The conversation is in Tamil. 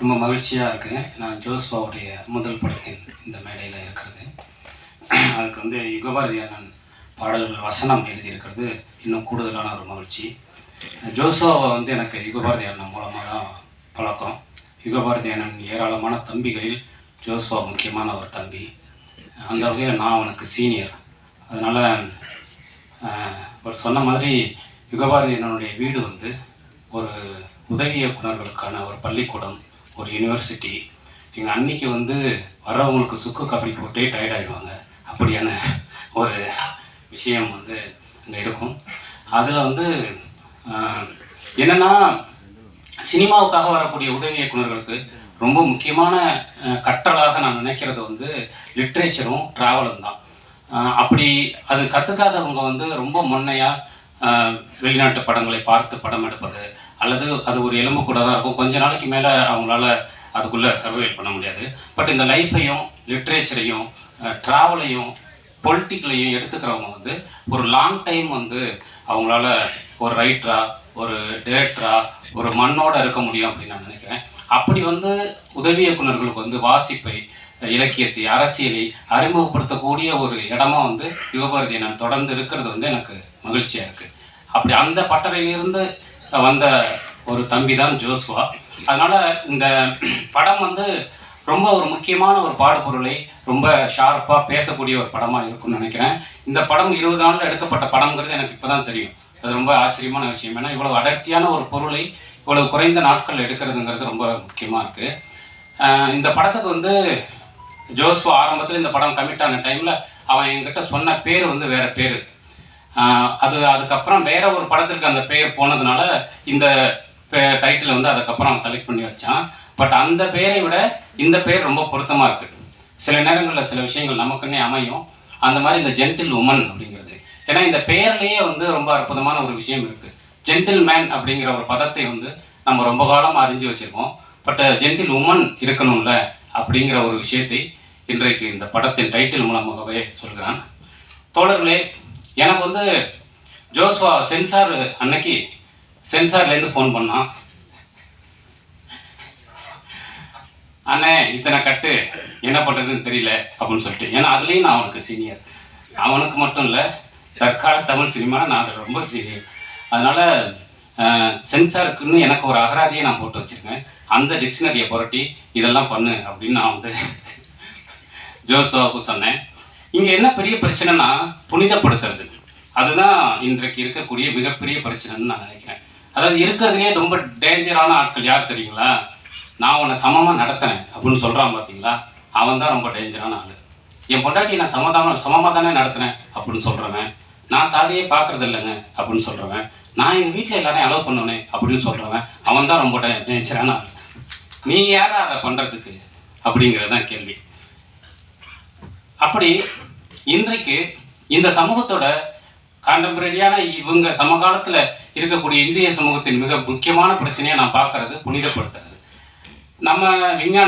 ரொம்ப மகிழ்ச்சியாக இருக்குது. நான் ஜோஸ்வாவுடைய முதல் படத்தின் இந்த மேடையில் இருக்கிறது. அதுக்கு வந்து யுகபாரதி அண்ணன் பாடல்கள் வசனம் எழுதியிருக்கிறது இன்னும் கூடுதலான ஒரு மகிழ்ச்சி. ஜோஸ்வாவை வந்து எனக்கு யுகபாரதி அண்ணன் மூலமாக தான் பழக்கம். யுகபாரதி அண்ணன் ஏராளமான தம்பிகளில் ஜோஸ்வா முக்கியமான ஒரு தம்பி. அந்த வகையில் நான் அவனுக்கு சீனியர். அதனால் அவர் சொன்ன மாதிரி யுகபாரதி அண்ணனுடைய வீடு வந்து ஒரு உதவி இயக்குநர்களுக்கான ஒரு பள்ளிக்கூடம், ஒரு யூனிவர்சிட்டி. எங்கள் அன்னைக்கு வந்து வர்றவங்களுக்கு சுக்கு காப்பி போட்டே டயர்ட் ஆகிடுவாங்க. அப்படியான ஒரு விஷயம் வந்து அங்கே இருக்கும். அதில் வந்து என்னென்னா, சினிமாவுக்காக வரக்கூடிய உதவி இயக்குநர்களுக்கு ரொம்ப முக்கியமான கற்றலாக நான் நினைக்கிறது வந்து லிட்ரேச்சரும் ட்ராவலும் தான். அப்படி அது கற்றுக்காதவங்க வந்து ரொம்ப முன்னையாக வெளிநாட்டு படங்களை பார்த்து படம் எடுப்பது, அல்லது அது ஒரு எலும்பு கூட தான் இருக்கும். கொஞ்ச நாளைக்கு மேலே அவங்களால அதுக்குள்ளே சர்வைவ் பண்ண முடியாது. பட் இந்த லைஃப்பையும் லிட்ரேச்சரையும் ட்ராவலையும் பொலிட்டிக்கலையும் எடுத்துக்கிறவங்க வந்து ஒரு லாங் டைம் வந்து அவங்களால ஒரு ரைட்டரா, ஒரு டேரக்டரா, ஒரு மண்ணோடு இருக்க முடியும் அப்படின்னு நான் நினைக்கிறேன். அப்படி வந்து உதவி இயக்குநர்களுக்கு வந்து வாசிப்பை, இலக்கியத்தை, அரசியலை அறிமுகப்படுத்தக்கூடிய ஒரு இடமா வந்து யுகபாரதி நான் தொடர்ந்து இருக்கிறது வந்து எனக்கு மகிழ்ச்சியாக இருக்குது. அப்படி அந்த பட்டறையிலிருந்து வந்த ஒரு தம்பி தான் ஜோஸ்வா. அதனால் இந்த படம் வந்து ரொம்ப ஒரு முக்கியமான ஒரு பாடுபொருளை ரொம்ப ஷார்ப்பாக பேசக்கூடிய ஒரு படமாக இருக்கும்னு நினைக்கிறேன். இந்த படம் 20 நாளில் எடுக்கப்பட்ட படம்ங்கிறது எனக்கு இப்போ தான் தெரியும். அது ரொம்ப ஆச்சரியமான விஷயம். ஏன்னா இவ்வளோ அடர்த்தியான ஒரு பொருளை இவ்வளவு குறைந்த நாட்கள் எடுக்கிறதுங்கிறது ரொம்ப முக்கியமாக இருக்குது. இந்த படத்துக்கு வந்து ஜோஸ்வா ஆரம்பத்தில் இந்த படம் கமிட் ஆன டைமில் அவன் என்கிட்ட சொன்ன பேர் வந்து வேறு பேர். அதுக்கப்புறம் வேற ஒரு படத்திற்கு அந்த பேர் போனதுனால இந்த டைட்டில் வந்து அதுக்கப்புறம் அவன் செலக்ட் பண்ணி வச்சான். பட் அந்த பேரை விட இந்த பேர் ரொம்ப பொருத்தமாக இருக்குது. சில நேரங்களில் சில விஷயங்கள் நமக்குன்னே அமையும். அந்த மாதிரி இந்த ஜென்டில் உமன் அப்படிங்கிறது, ஏன்னா இந்த பெயர்லேயே வந்து ரொம்ப அற்புதமான ஒரு விஷயம் இருக்குது. ஜென்டில் மேன் அப்படிங்கிற ஒரு பதத்தை வந்து நம்ம ரொம்ப காலமாக அறிஞ்சு வச்சுருக்கோம். பட் ஜென்டில் உமன் இருக்கணும்ல அப்படிங்கிற ஒரு விஷயத்தை இன்றைக்கு இந்த படத்தின் டைட்டில் மூலமாகவே சொல்கிறான். தோழர்களே, எனக்கு வந்து ஜோஸ்வா சென்சார் அன்னைக்கு சென்சார்லேருந்து ஃபோன் பண்ணான். அண்ணே இத்தனை கட்டு என்ன பண்ணுறதுன்னு தெரியல அப்படின்னு சொல்லிட்டு. ஏன்னா அதுலேயும் நான் அவனுக்கு சீனியர். அவனுக்கு மட்டும் இல்லை, தற்கால தமிழ் சினிமா நான் அதில் ரொம்ப சீனியர். அதனால் சென்சாருக்குன்னு எனக்கு ஒரு அகராதியை நான் போட்டு வச்சுருக்கேன். அந்த டிக்ஷனரியை புரட்டி இதெல்லாம் பண்ணு அப்படின்னு நான் வந்து ஜோஸ்வாவுக்கும் சொன்னேன். இங்கே என்ன பெரிய பிரச்சனைனா புனிதப்படுத்துறது. அதுதான் இன்றைக்கு இருக்கக்கூடிய மிகப்பெரிய பிரச்சனைன்னு நான் நினைக்கிறேன். அதாவது இருக்கிறதுலே ரொம்ப டேஞ்சரான ஆட்கள் யார் தெரியுங்களா? நான் உன்னை சமமாக நடத்தினேன் அப்படின்னு சொல்கிறான் பார்த்தீங்களா, அவன் தான் ரொம்ப டேஞ்சரான ஆள். என் பொண்டாட்டி நான் சமமாக தானே நடத்தினேன் அப்படின்னு சொல்கிறவன், நான் சாதியே பார்க்குறது இல்லைங்க அப்படின்னு சொல்கிறவன், நான் எங்கள் வீட்டில் எல்லாரையும் அலோவ் பண்ணுவேனே அப்படின்னு சொல்கிறவன், அவன் தான் ரொம்ப டேஞ்சரான ஆள். நீ யாரா அதை பண்ணுறதுக்கு அப்படிங்கிறது தான் கேள்வி. அப்படி இன்றைக்கு இந்த சமூகத்தோட கான்டெம்பரரியான இவங்க சமகாலத்தில் இருக்கக்கூடிய இந்திய சமூகத்தின் மிக முக்கியமான பிரச்சனையை நான் பார்க்கறது புனிதப்படுத்துறது. நம்ம விஞ்ஞான